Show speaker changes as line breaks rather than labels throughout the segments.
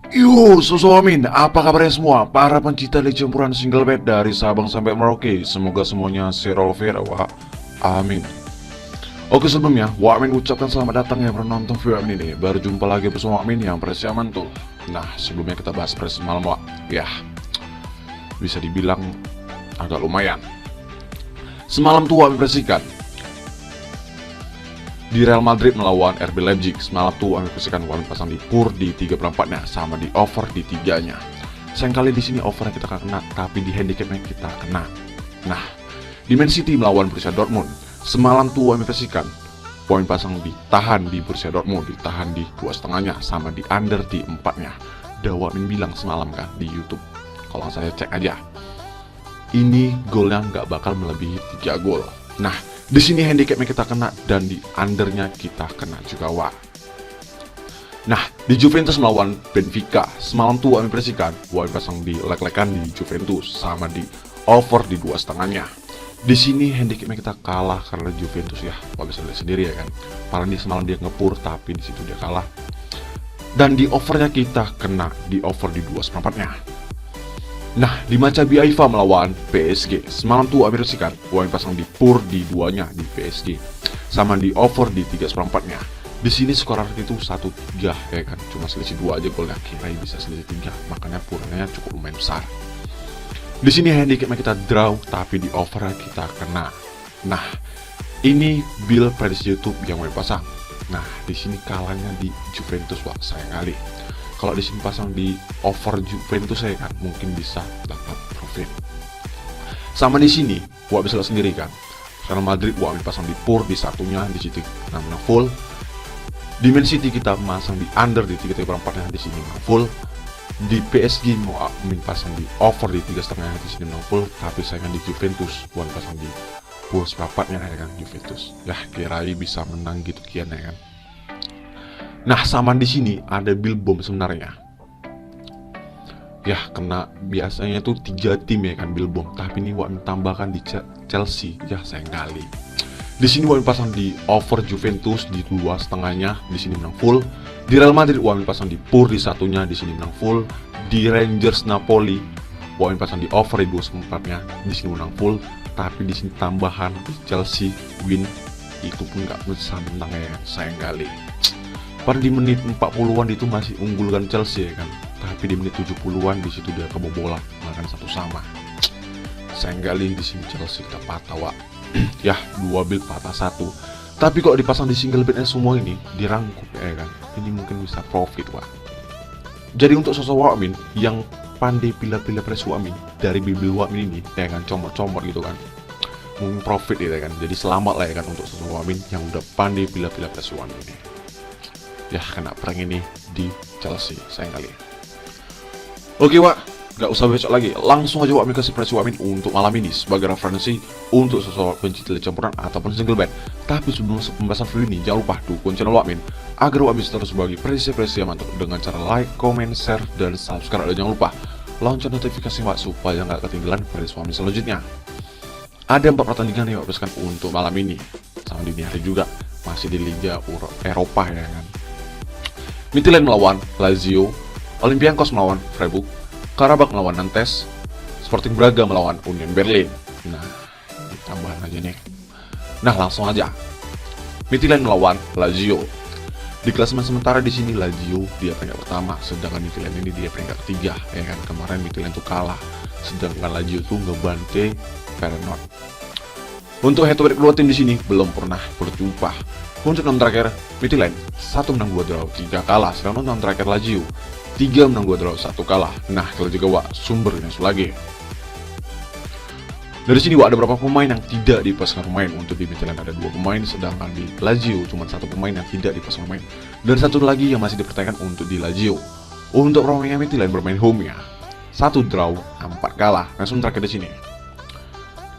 Yo, Sosomin, apa kabarnya semua? Para pencinta Liga Campuran single bed dari Sabang sampai Merauke, semoga semuanya serolvera, wah. Amin. Oke, sebelumnya, Amin ucapkan selamat datang ya penonton video ini. Baru jumpa lagi bersama Amin yang presnya mantul. Nah, sebelumnya kita bahas pres semalam, Wak. Ya, bisa dibilang agak lumayan. Semalam tuh Amin presikan di Real Madrid melawan RB Leipzig. Semalam tuh Amin presikan pasang di pur di 3/4-nya sama di over di 3-nya. Sayang kali di sini overnya kita kena, tapi di handicapnya kita kena. Nah, di Man City melawan Borussia Dortmund. Semalam tuh Amin presikan poin pasang ditahan di Borussia Dortmund, ditahan di 2,5-nya sama di under di 4-nya. Dawa Amin bilang semalam kan di YouTube, kalau saya cek aja, ini golnya nggak bakal melebihi 3 gol. Nah, di sini handicapnya kita kena dan di undernya kita kena juga, wah. Nah, di Juventus melawan Benfica, semalam tuh Amin presikan Amin pasang di lek-lekan di Juventus sama di over di 2,5-nya. Di sini handicapnya kita kalah karena Juventus ya, Wah bisa lihat sendiri ya kan. Padahal semalam dia ngepur tapi di situ dia kalah. Dan di overnya kita kena di over di 2,4-nya. Nah, di Maccabi Haifa melawan PSG, semalam tuh Amin presikan Amin pasang di pur di 2-nya di PSG sama di over di 3/4-nya. Di sini skor itu 1-3 ya kan, cuma selisih 2 aja golnya, kira bisa selisih 3, makanya purnya cukup lumayan besar. Di sini handicapnya kita draw, tapi di over kita kena. Nah, ini build prediksi YouTube yang mau pasang. Nah, di sini kalahnya di Juventus, wah sayang kali. Kalau di sini pasang di over Juventus saya kan mungkin bisa dapat profit. Sama di sini, wah bisa lihat sendiri kan. Real Madrid wah pasang di pur di satunya di situ namanya full. Di Man City kita masang di under di 3/4-nya di sini full. Di PSG mau pasang di over di 3,5 di sini full, tapi saingan di Juventus buat pasang di pur seperempatnya ya kan Juventus. Ya kirain bisa menang gitu kian ya kan. Nah, sama di sini ada build bom sebenarnya. Ya kena biasanya tuh 3 tim ya kan build bom, tapi ini Wak tambahkan di Chelsea, ya sayang kali. Di sini Wak pasang di over Juventus di 2,5-nya, di sini menang full. Di Real Madrid Wak pasang di pur di satunya, di sini menang full. Di Rangers Napoli Wak pasang di over di 2/4-nya, di sini menang full. Tapi di sini tambahan di Chelsea win, itu pun nggak bisa menang ya, sayang kali. Pada di menit 40-an itu masih unggulkan Chelsea ya kan, tapi di menit 70-an di situ dia kebobolan, makan 1-1. Sayang kali di sini Chelsea kita patah, Wak. Ya, 2 build patah 1. Tapi kok dipasang di single bednya semua ini dirangkup ya kan, ini mungkin bisa profit, Wak. Jadi untuk sosok Amin yang pandai pilih-pilih pres Amin dari bibir Amin ini ya kan, comot-comot gitu kan, mungkin profit ya kan. Jadi selamat lah ya kan untuk sosok Amin yang udah pandai pilih-pilih pres Amin ini. Ya kena prank ini di Chelsea, sayang kali. Oke Wak, gak usah besok lagi, langsung aja Wak kasih prediksi Amin untuk malam ini sebagai referensi untuk sesuatu pencinta campuran ataupun single bed. Tapi sebelum pembahasan video ini, jangan lupa dukung channel Amin agar Amin terus berbagi prediksi-prediksi yang mantap dengan cara like, comment, share, dan subscribe. Dan jangan lupa lonceng notifikasi Wak supaya nggak ketinggalan prediksi Amin selanjutnya. Ada 4 pertandingan yang Wak peskan untuk malam ini, sama dini hari juga, masih di Liga Eropa ya kan. Midtjylland melawan Lazio, Olympiakos melawan Freiburg, Karabakh melawan Nantes, Sporting Braga melawan Union Berlin. Nah, tambahan aja nih. Nah, langsung aja. Midtjylland melawan Lazio. Di klasemen sementara di sini Lazio dia peringkat pertama, sedangkan Midtjylland ini dia peringkat ketiga. Ya kan, kemarin Midtjylland tuh kalah, sedangkan Lazio tuh ngebantai Feyenoord. Untuk head to head kedua tim di sini belum pernah berjumpa. Untuk 6 terakhir Midtjylland 1 menang 2 draw 3 kalah, sedangkan 6 terakhir Lazio 3 menang 2 draw 1 kalah. Nah, kalau juga Wak sumbernya lagi. Dari sini Wak ada beberapa pemain yang tidak dipasang pemain. Untuk di Midtjylland ada 2 pemain, sedangkan di Lazio cuma 1 pemain yang tidak dipasang pemain. Dan 1 lagi yang masih dipertanyakan untuk di Lazio. Untuk pemainnya Midtjylland bermain home ya, 1 draw 4 kalah. Langsung terakhir di sini.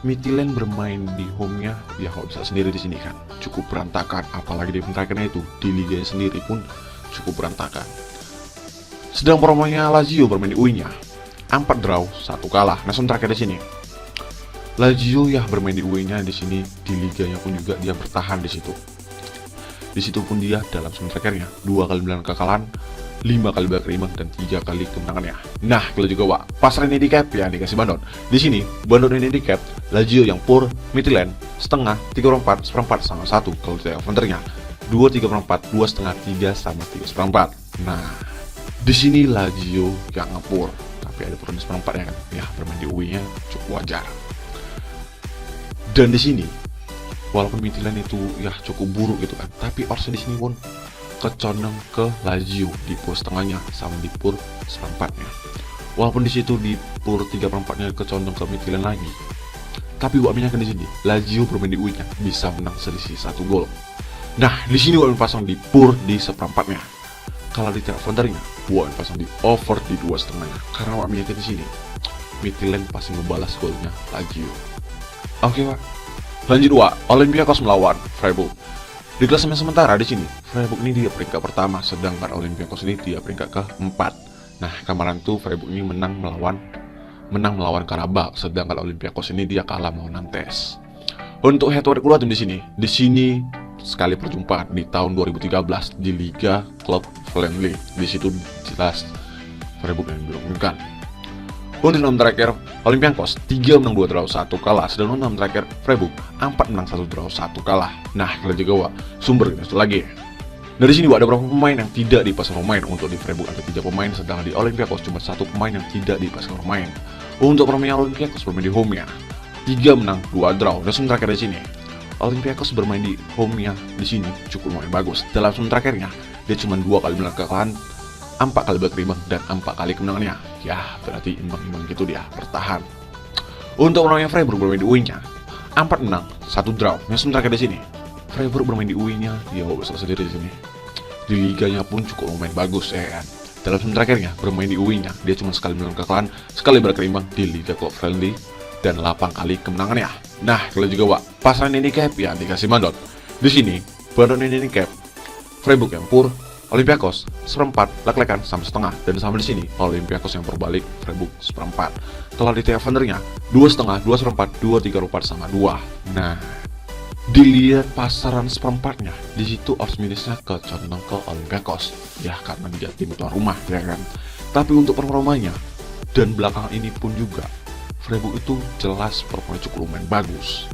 Midtjylland bermain di home-nya, ya kok bisa sendiri di sini kan, cukup berantakan. Apalagi di terakhirnya itu di liga sendiri pun cukup berantakan. Sedang pemainnya Lazio bermain di UI-nya, 4 draw 1 kalah. Langsung terakhir di sini. Lazio ya bermain di UI-nya di sini, di liganya pun juga dia bertahan di situ. Di situ pun dia dalam semen terakhirnya 2 kali 9 kekalahan, 5 kali babak imbang dan 3 kali kemenangannya. Nah, kalau juga Wak, pasaran handicap yang dikasih bandot. Di sini, bandot handicap Lazio yang pur, Midtjylland setengah, 3/4, seperempat sama 1 kalau tidak overnya. 2 3/4, 2 setengah, 3 sama 3 seperempat. Nah, di sini Lazio yang ngepur, tapi ada peran seperempat ya kan. Ya, bermain di UI-nya cukup wajar. Dan di sini, walaupun Midtjylland itu ya cukup buruk gitu kan, tapi Orsnya di sini pun kecondong ke Lazio di pur setengahnya sama di pur seperempatnya. Walaupun di situ di pur 3/4-nya kecondong ke Midtjylland lagi, tapi gua aminkan di sini Lazio bermain di UI-nya bisa menang selisih 1 gol. Nah, di sini gua pasang di pur di seperempatnya. Kalau di telepondernya, gua pasang di over di 2,5-nya karena gua aminkan di sini Midtjylland pasti ngebalas golnya Lazio. Oke, Pak. Lanjut, Wak. Olympiakos melawan Freiburg. Di klasemen sementara di sini, Freiburg ini dia peringkat pertama, sedangkan Olympiakos ini dia peringkat ke-4. Nah, kemarin tuh Freiburg ini menang melawan Karabakh, sedangkan Olympiakos ini dia kalah melawan Nantes. Untuk head to head kedua tim di sini sekali perjumpaan di tahun 2013 di Liga Club Friendly. Di situ jelas Freiburg yang diuntungkan. Untuk 6 terakhir, Olympiakos 3 menang 2 draw 1 kalah, sedangkan 6 terakhir Freiburg 4 menang 1 draw 1 kalah. Nah, kita juga Wak, sumber itu lagi. Dari sini Wak, ada beberapa pemain yang tidak dipasang pemain. Untuk di Freiburg ada 3 pemain, sedangkan di Olympiakos cuma 1 pemain yang tidak dipasang pemain. Untuk permainan Olympiakos bermain di home-nya 3 menang 2 draw. Dan terakhir di sini Olympiakos bermain di home-nya di sini cukup lumayan bagus. Dalam terakhirnya dia cuma 2 kali menang kekalahan, 4 kali berimbang dan 4 kali kemenangannya. Ya, berarti imbang-imbang gitu dia, bertahan. Untuk menangnya Freiburg bermain di UI-nya 4 menang, 1 draw. Yang terakhir di sini Freiburg bermain di UI-nya, dia bisa sendiri di sini. Di liganya pun cukup lumayan bagus ya kan. Dalam terakhirnya bermain di UI-nya, dia cuma sekali menang kekalahan, sekali berimbang di Liga Club Friendly dan 8 kali kemenangannya. Nah, kalau juga Wak, pasaran handicap ya dikasih mandot. Di sini, bandot handicap Freiburg yang pur, Olympiakos seperempat, lek-lekan sama setengah, dan sama di sini Olympiakos yang berbalik, Freiburg seperempat. Kalau di TF-nya 2,5, 2 seperempat, 2 3/4 sama 2. Nah, dilihat pasaran seperempatnya, di situ odds minusnya condong ke Olympiakos. Ya karena dia tim tuan rumah ya kan. Tapi untuk performanya dan belakangan ini pun juga Freiburg itu jelas performanya cukup lumayan bagus.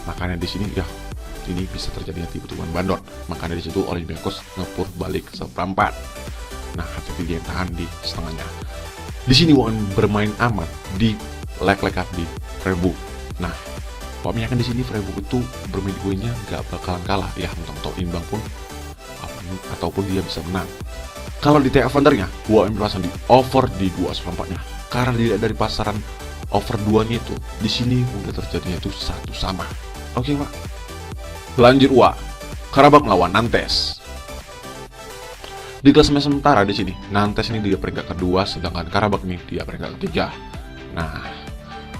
Makanya di sini ya ini bisa terjadinya tiba-tiba bandot. Makanya di situ Olympiakos ngepur balik seperempat. Nah, hati-hati dia tahan di setengahnya. Di sini Wan bermain aman di leg-legan di Freiburg. Nah, pokoknya kan di sini Freiburg itu bermain gue-nya gak bakalan kalah ya, atau imbang pun ataupun dia bisa menang. Kalau di TF Undernya, gua pasang di over di 2/4-nya. Karena dilihat dari pasaran over 2-nya itu, di sini udah terjadinya itu 1 sama. Oke, Pak. Lanjut Wak, Karabakh melawan Nantes. Di klasemen sementara di sini, Nantes ini dia peringkat kedua, sedangkan Karabakh ini dia peringkat ketiga. Nah,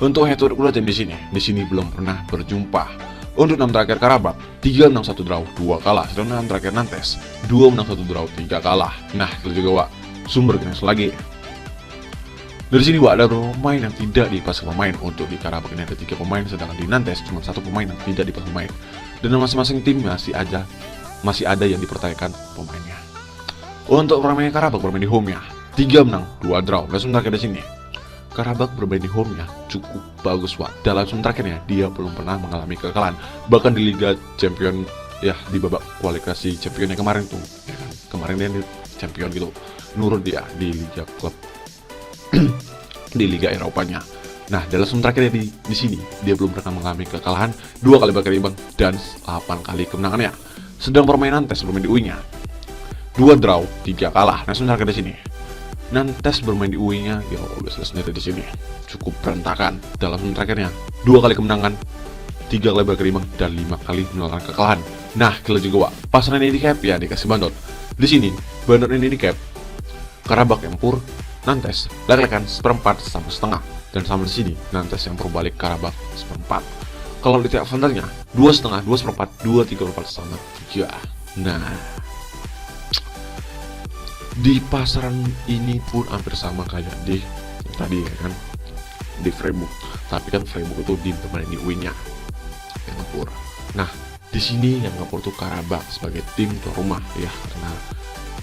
untuk head to head kedua tim di sini belum pernah berjumpa. Untuk 6 terakhir Karabakh, 3 menang 1 draw 2 kalah, sedangkan 6 terakhir Nantes 2 menang 1 draw 3 kalah. Nah, itu juga Wak, sumber jenis lagi. Dari sini Wak, ada beberapa pemain yang tidak dipasang pemain. Untuk di Karabakh ini ada 3 pemain, sedangkan di Nantes cuma 1 pemain yang tidak dipasang pemain. Dan masing-masing tim masih ada yang dipertanyakan pemainnya. Untuk permainan Karabakh bermain di home-nya 3 menang 2 draw. Dan sementara di sini Karabakh bermain di home-nya cukup bagus Wak. Dalam terakhirnya dia belum pernah mengalami kekalahan. Bahkan di Liga Champion ya, di babak kualifikasi championnya kemarin tuh ya kan? Kemarin dia champion gitu, nurut dia di Liga Klub di Liga Eropanya. Nah, dalam terakhirnya di sini dia belum pernah mengalami kekalahan, 2 kali berimbang dan 8 kali kemenangannya. Sedang permainan Nantes bermain di UI-nya 2 draw 3 kalah. Nah, sementara di sini Nantes bermain di UI-nya ya udah selesai di sini cukup berantakan. Dalam terakhirnya 2 kali kemenangan, 3 kali berimbang dan 5 kali mengalami kekalahan. Nah, kalau juga Wak, pasaran handicap ya dikasih bandot. Di sini bandot handicap Karabakh yang pur, Nantes lek-lekan seperempat sama setengah. Dan sama di sini Nantes yang berbalik, Karabakh seperempat. Kalau di tiap vendornya 2,5, 2 seperempat, 2 3/4 sama 3. Nah, di pasaran ini pun hampir sama kayak di tadi ya kan, di Freiburg. Tapi kan Freiburg itu bermain di UI-nya yang ngepur. Nah, di sini yang ngepur tuh Karabakh sebagai tim tuan rumah ya, karena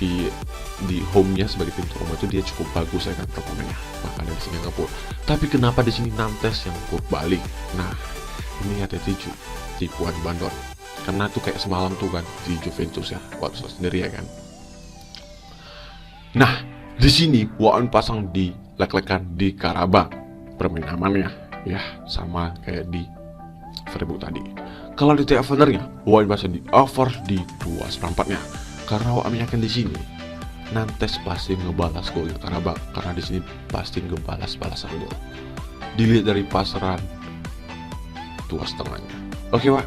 di home-nya sebagai tim tuan rumah itu dia cukup bagus ya kan performanya, bahkan dari sini nggak full. Tapi kenapa di sini Nantes yang full balik? Nah, ini hati-hati tipuan bandor, karena tuh kayak semalam tuh kan di Juventus ya, waktu sendiri ya kan. Nah, di sini Wawan pasang di lek-lekan di Karabakh, bermain amannya ya, sama kayak di Freiburg tadi. Kalau di TA Fenernya, Wawan pasang di over di 2/4-nya, karena Wawan yakin di sini Nantes pasti ngebalas gol Karabakh, karena di sini pasti ngebalas-balasan gol. Dilihat dari pasaran 2,5-nya. Oke, Wak.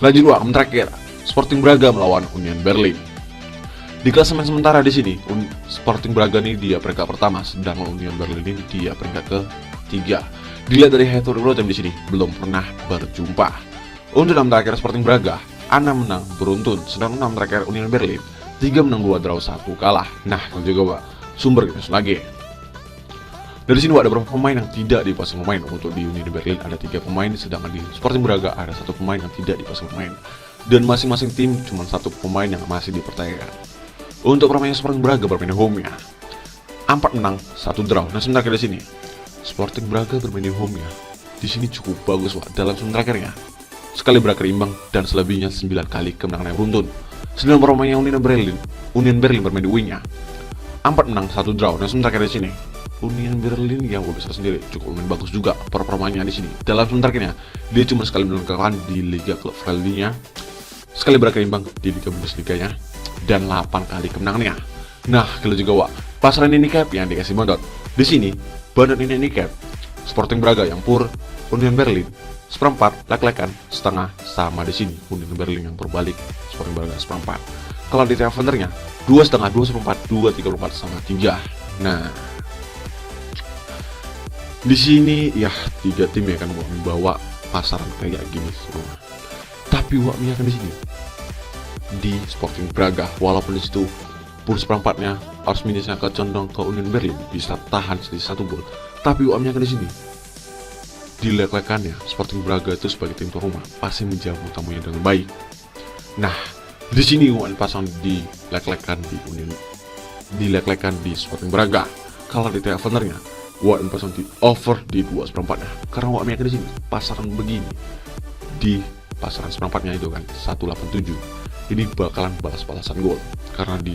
Lanjut, Wak, terakhir Sporting Braga melawan Union Berlin. Di klasemen sementara di sini, Sporting Braga ini dia peringkat pertama, sedangkan Union Berlin ini dia peringkat ke-3. Dilihat dari head to time di sini belum pernah berjumpa. Untuk 6 terakhir Sporting Braga, 6 menang beruntun, sedangkan 6 terakhir Union Berlin 3 menang 2 draw 1 kalah. Nah, kalau juga Wak, sumber kita lagi. Dari sini Wak, ada beberapa pemain yang tidak dipasang pemain. Untuk di Union Berlin ada 3 pemain, sedangkan di Sporting Braga ada 1 pemain yang tidak dipasang pemain. Dan masing-masing tim cuma 1 pemain yang masih dipertanyakan. Untuk permainan Sporting Braga bermain home-nya 4 menang 1 draw. Nah, sementara di sini Sporting Braga bermain di home-nya di sini cukup bagus Wak. Dalam sementara terakhirnya sekali berakhir imbang dan selebihnya 9 kali kemenangan yang beruntun. Sedangkan permainan Union Berlin bermain di wing-nya 4 menang 1 draw. Dan sementara di sini Union Berlin yang gue bisa sendiri cukup main bagus juga performanya di sini. Dalam sementara ini dia cuma sekali menang di Liga Klub Valdinya, sekali berakhir imbang di Liga Bundesliga-nya, dan 8 kali kemenangannya. Nah, kalau juga Wak, pasaran handicap yang dikasih modal di sini, badan ini handicap Sporting Braga yang pur, Union Berlin seperempat, lek-lekan setengah, sama di sini Union Berlin yang berbalik, Sporting Braga seperempat. Kalau di Fenernya 2,5, 2,4, 2,34 sama 3. Nah, di sini ya 3 tim ya kan membawa pasaran kayak gini semua. Tapi Wakmi akan di sini di Sporting Braga, walaupun di situ pur seperempatnya harus minusnya condong ke Union Berlin, bisa tahan selisih 1 gol. Tapi Wakmi akan di sini di lek-lekannya Sporting Braga itu sebagai tim tuan rumah pasti menjamu tamunya dengan baik. Nah, di sini Wakmi pasang di lek-lekan di Sporting Braga. Kalau di TA Fenernya Wakmi pasang di over di 2/4-nya, karena Wakmi akan di sini pasaran begini di pasaran seperempatnya itu kan 1,87. Ini bakalan balas-balasan gol karena di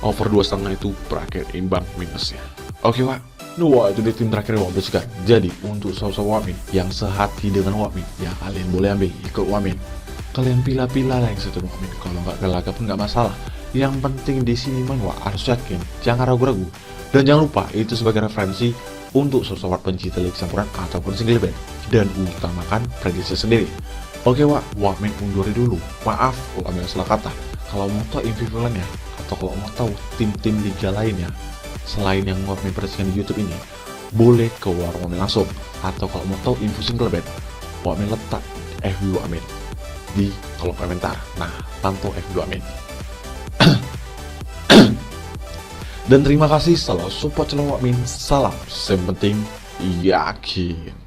over 2,5 itu berakhir imbang minusnya. Oke Wak. Wah, itu di tim terakhir Wakmi sekarang. Jadi untuk sahabat Wakmi yang sehati dengan Wakmi, ya kalian boleh ambil ikut Wakmi. Kalian pilih-pilih lah yang satu Wakmi. Kalau nggak gelaga pun nggak masalah. Yang penting di sini Wak harus yakin, jangan ragu-ragu. Dan jangan lupa itu sebagai referensi untuk sahabat pencinta Liga Campuran ataupun single band, dan utamakan prediksi sendiri. Oke Wak, Wakmi undur dulu. Maaf kalau ambil salah kata. Kalau mau tahu info lainnya atau kalau mau tahu tim-tim liga lainnya selain yang Wakmi prediksikan di YouTube ini, boleh ke warung Wakmi langsung. Atau kalau mau tahu info single band, Wakmi letak FB Wakmi di kolom komentar. Nah, pantau FB Wakmi. Dan terima kasih selalu support channel Wakmi. Salam, yang penting yakin.